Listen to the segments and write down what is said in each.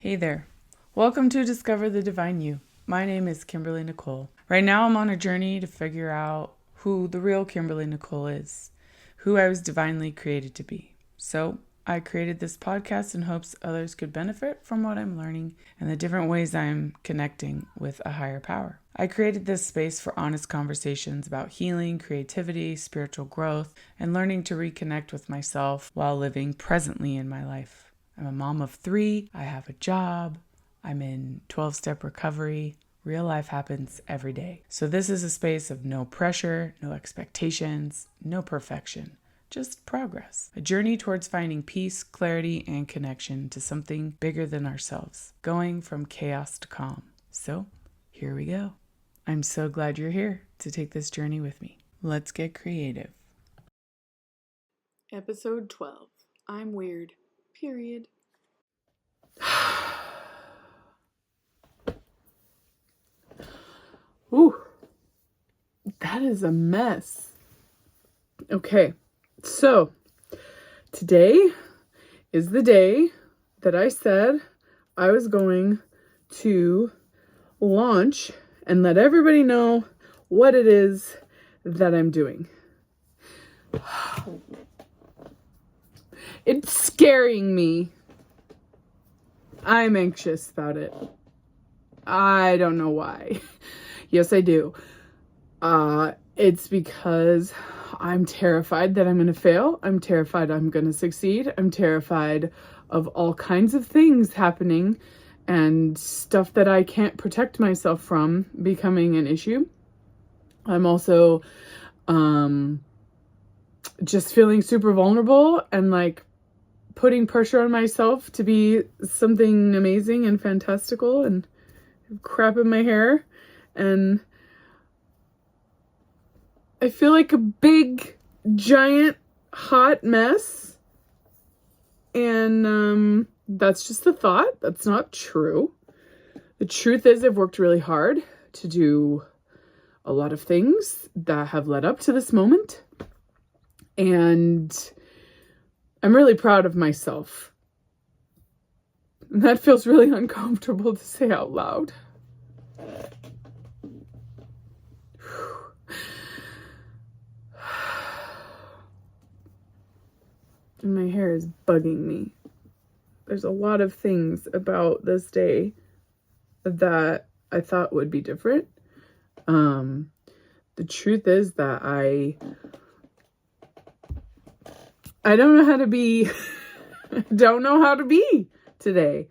Hey there. Welcome to Discover the Divine You. My name is Kimberly Nicole. Right now I'm on a journey to figure out who the real Kimberly Nicole is, who I was divinely created to be. So I created this podcast in hopes others could benefit from what I'm learning and the different ways I'm connecting with a higher power. I created this space for honest conversations about healing, creativity, spiritual growth, and learning to reconnect with myself while living presently in my life. I'm a mom of 3. I have a job. I'm in 12-step recovery. Real life happens every day. So this is a space of no pressure, no expectations, no perfection, just progress. A journey towards finding peace, clarity, and connection to something bigger than ourselves, going from chaos to calm. So here we go. I'm so glad you're here to take this journey with me. Let's get creative. Episode 12. I'm weird. Period. Ooh, that is a mess. Okay, so today is the day that I said I was going to launch and let everybody know what it is that I'm doing. It's scaring me. I'm anxious about it. I don't know why. Yes, I do. It's because I'm terrified that I'm going to fail. I'm terrified I'm going to succeed. I'm terrified of all kinds of things happening and stuff that I can't protect myself from becoming an issue. I'm also just feeling super vulnerable and like putting pressure on myself to be something amazing and fantastical and crap in my hair. And I feel like a big, giant, hot mess. And that's just a thought. That's not true. The truth is I've worked really hard to do a lot of things that have led up to this moment. And I'm really proud of myself. And that feels really uncomfortable to say out loud. And my hair is bugging me. There's a lot of things about this day that I thought would be different. The truth is that I don't know how to be, don't know how to be today.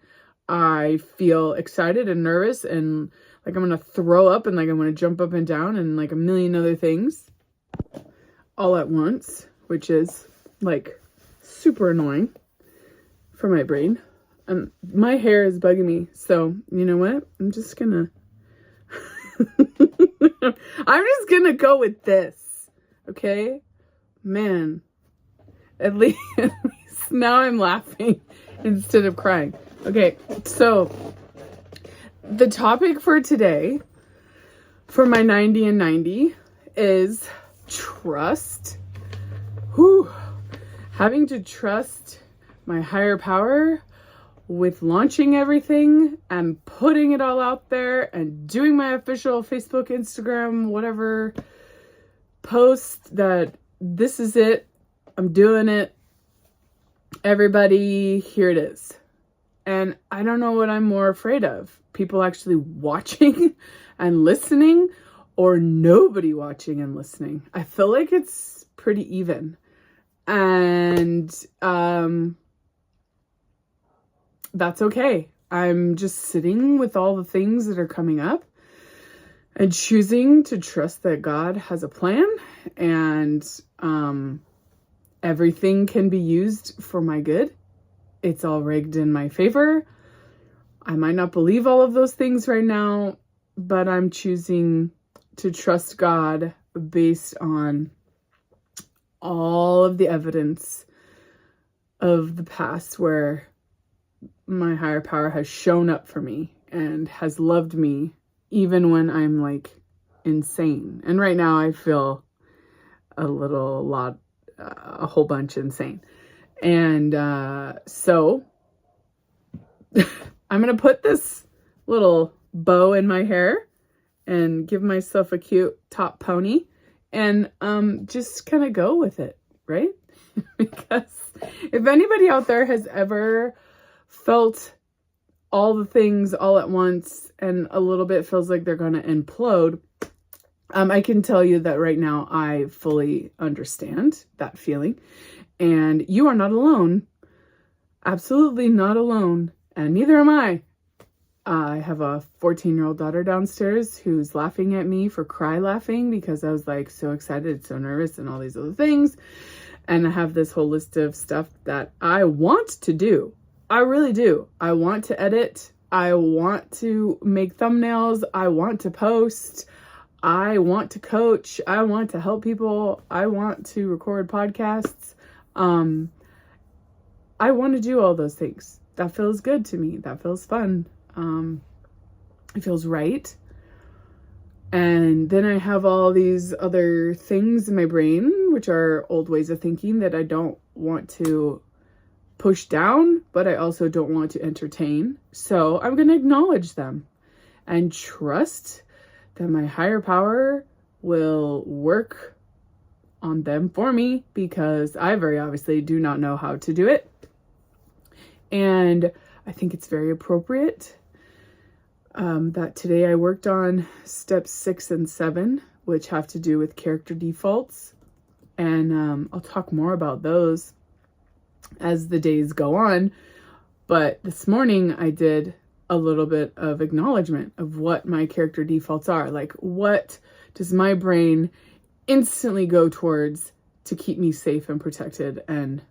I feel excited and nervous and like I'm going to throw up and like I'm going to jump up and down and like a million other things all at once, which is like super annoying for my brain. And my hair is bugging me. So, you know what? I'm just going to go with this. Okay? Man. At least now I'm laughing instead of crying. Okay, so the topic for today, for my 90 and 90, is trust. Having to trust my higher power with launching everything and putting it all out there and doing my official Facebook, Instagram, whatever post that this is it. I'm doing it. Everybody, here it is. And I don't know what I'm more afraid of. People actually watching and listening or nobody watching and listening. I feel like it's pretty even. And that's okay. I'm just sitting with all the things that are coming up and choosing to trust that God has a plan and everything can be used for my good. It's all rigged in my favor. I might not believe all of those things right now, but I'm choosing to trust God based on all of the evidence of the past where my higher power has shown up for me and has loved me even when I'm like insane. And right now I feel a whole bunch insane. And so I'm going to put this little bow in my hair and give myself a cute top pony and just kind of go with it, right? Because if anybody out there has ever felt all the things all at once and a little bit feels like they're going to implode, I can tell you that right now I fully understand that feeling. And you are not alone. Absolutely not alone. And neither am I. I have a 14-year-old daughter downstairs who's laughing at me for cry laughing because I was like so excited, so nervous, and all these other things. And I have this whole list of stuff that I want to do. I really do. I want to edit. I want to make thumbnails. I want to post. I want to coach. I want to help people. I want to record podcasts. I want to do all those things. That feels good to me. That feels fun. It feels right. And then I have all these other things in my brain, which are old ways of thinking that I don't want to push down, but I also don't want to entertain. So I'm going to acknowledge them and trust that my higher power will work on them for me, because I very obviously do not know how to do it. And I think it's very appropriate that today I worked on steps 6 and 7, which have to do with character defaults. And I'll talk more about those as the days go on. But this morning I did a little bit of acknowledgement of what my character defaults are. Like, what does my brain instantly go towards to keep me safe and protected and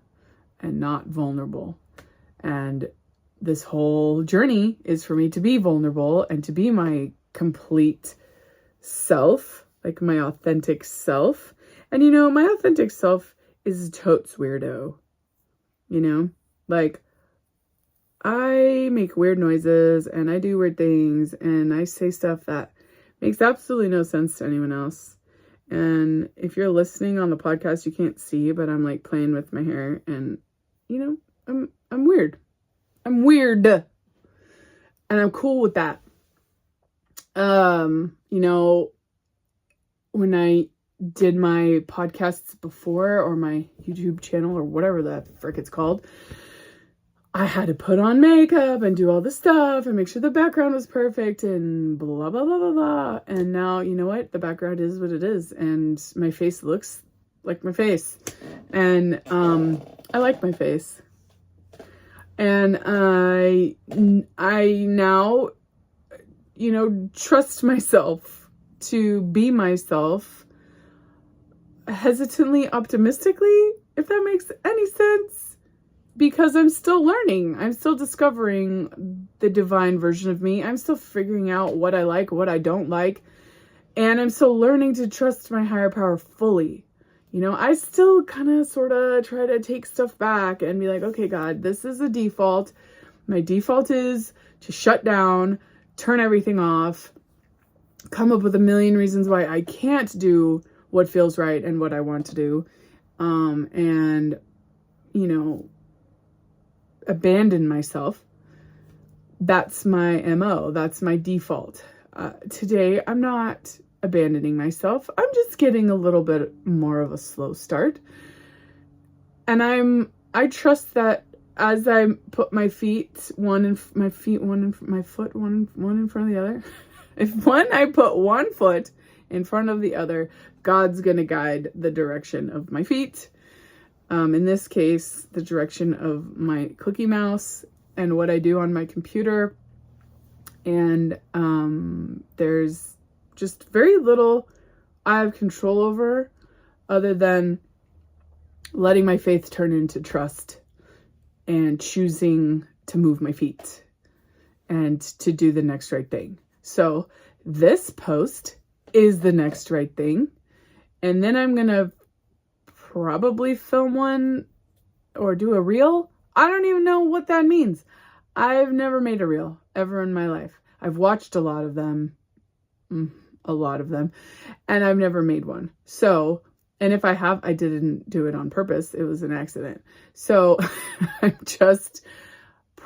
not vulnerable? And this whole journey is for me to be vulnerable and to be my complete self, like my authentic self. And my authentic self is totes weirdo. Like, I make weird noises and I do weird things and I say stuff that makes absolutely no sense to anyone else. And if you're listening on the podcast, you can't see, but I'm like playing with my hair and, I'm weird. I'm weird. And I'm cool with that. When I did my podcasts before, or my YouTube channel, or whatever the frick it's called, I had to put on makeup and do all this stuff and make sure the background was perfect and blah, blah, blah, blah, blah. And now, you know what? The background is what it is. And my face looks like my face. And I like my face. And I now, trust myself to be myself hesitantly, optimistically, if that makes any sense, because I'm still learning. I'm still discovering the divine version of me. I'm still figuring out what I like, what I don't like, and I'm still learning to trust my higher power fully. I still kind of sort of try to take stuff back and be like, okay, God, this is a default. My default is to shut down, turn everything off, come up with a million reasons why I can't do what feels right and what I want to do. And, abandon myself. That's my MO. That's my default. Today, I'm not abandoning myself. I'm just getting a little bit more of a slow start. And I trust that as I put my feet, one in front of the other. If I put one foot in front of the other, God's going to guide the direction of my feet. In this case, the direction of my cookie mouse and what I do on my computer. And there's just very little I have control over, other than letting my faith turn into trust and choosing to move my feet and to do the next right thing. So this post is the next right thing. And then I'm going to probably film one or do a reel. I don't even know what that means. I've never made a reel ever in my life. I've watched a lot of them, and I've never made one. So, and if I have, I didn't do it on purpose. It was an accident. So I'm just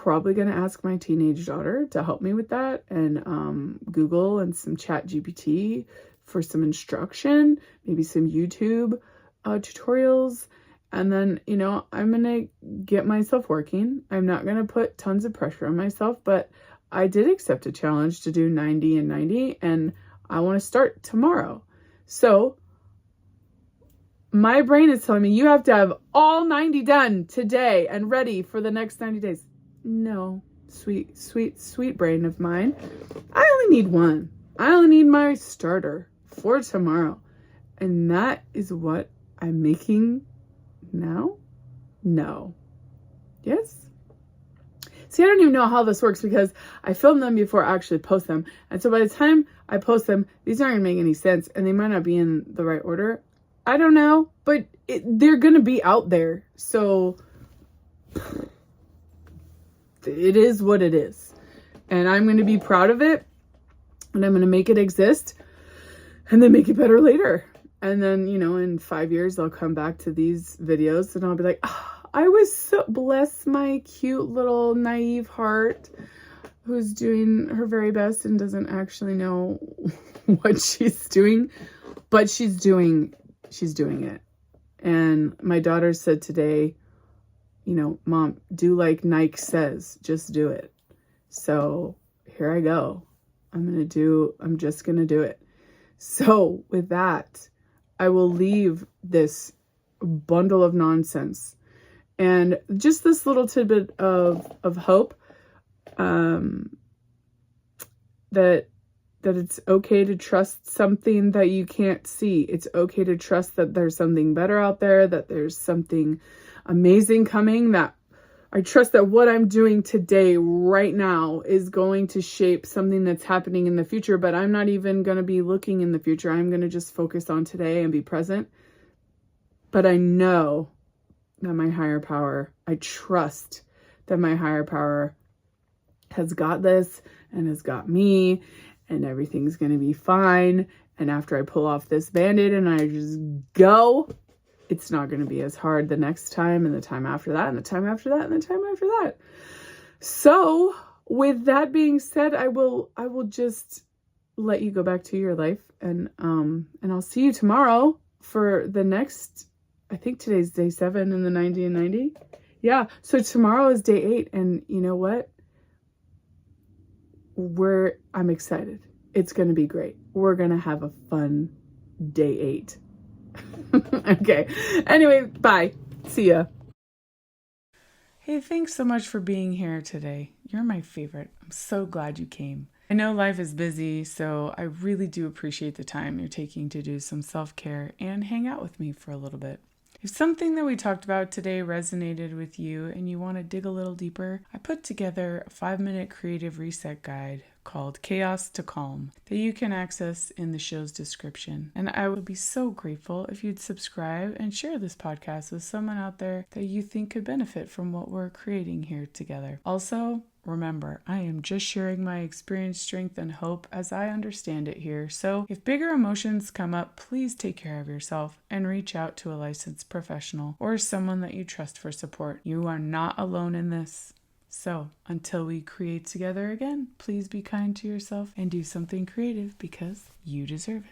probably going to ask my teenage daughter to help me with that, and Google and some Chat GPT for some instruction, maybe some YouTube tutorials. And then, I'm going to get myself working. I'm not going to put tons of pressure on myself, but I did accept a challenge to do 90 and 90, and I want to start tomorrow. So my brain is telling me you have to have all 90 done today and ready for the next 90 days. No, sweet, sweet, sweet brain of mine. I only need one. I only need my starter for tomorrow. And that is what I'm making now? No. Yes? See, I don't even know how this works because I film them before I actually post them. And so by the time I post them, these aren't going to make any sense and they might not be in the right order. I don't know, but they're going to be out there. So it is what it is. And I'm going to be proud of it. And I'm going to make it exist and then make it better later. And then, in 5 years, I'll come back to these videos and I'll be like, I was so, bless my cute little naive heart who's doing her very best and doesn't actually know what she's doing, but she's doing it. And my daughter said today, Mom, do like Nike says, just do it. So here I go. I'm just going to do it. So with that, I will leave this bundle of nonsense and just this little tidbit of hope, that it's okay to trust something that you can't see. It's okay to trust that there's something better out there, that there's something amazing coming, that I trust that what I'm doing today, right now, is going to shape something that's happening in the future, but I'm not even going to be looking in the future. I'm going to just focus on today and be present. But I know that my higher power, I trust that my higher power has got this and has got me, and everything's going to be fine. And after I pull off this Band-Aid and I just go, it's not going to be as hard the next time, and the time after that, and the time after that, and the time after that. So with that being said, I will just let you go back to your life, and I'll see you tomorrow for the next, I think today's day 7 in the 90 and 90. Yeah. So tomorrow is day 8. And you know what? I'm excited. It's going to be great. We're going to have a fun day 8. Okay. Anyway, bye. See ya. Hey, thanks so much for being here today. You're my favorite. I'm so glad you came. I know life is busy, so I really do appreciate the time you're taking to do some self-care and hang out with me for a little bit. If something that we talked about today resonated with you and you want to dig a little deeper, I put together a 5-minute creative reset guide called Chaos to Calm that you can access in the show's description. And I would be so grateful if you'd subscribe and share this podcast with someone out there that you think could benefit from what we're creating here together. Also, remember, I am just sharing my experience, strength, and hope as I understand it here. So if bigger emotions come up, please take care of yourself and reach out to a licensed professional or someone that you trust for support. You are not alone in this. So until we create together again, please be kind to yourself and do something creative because you deserve it.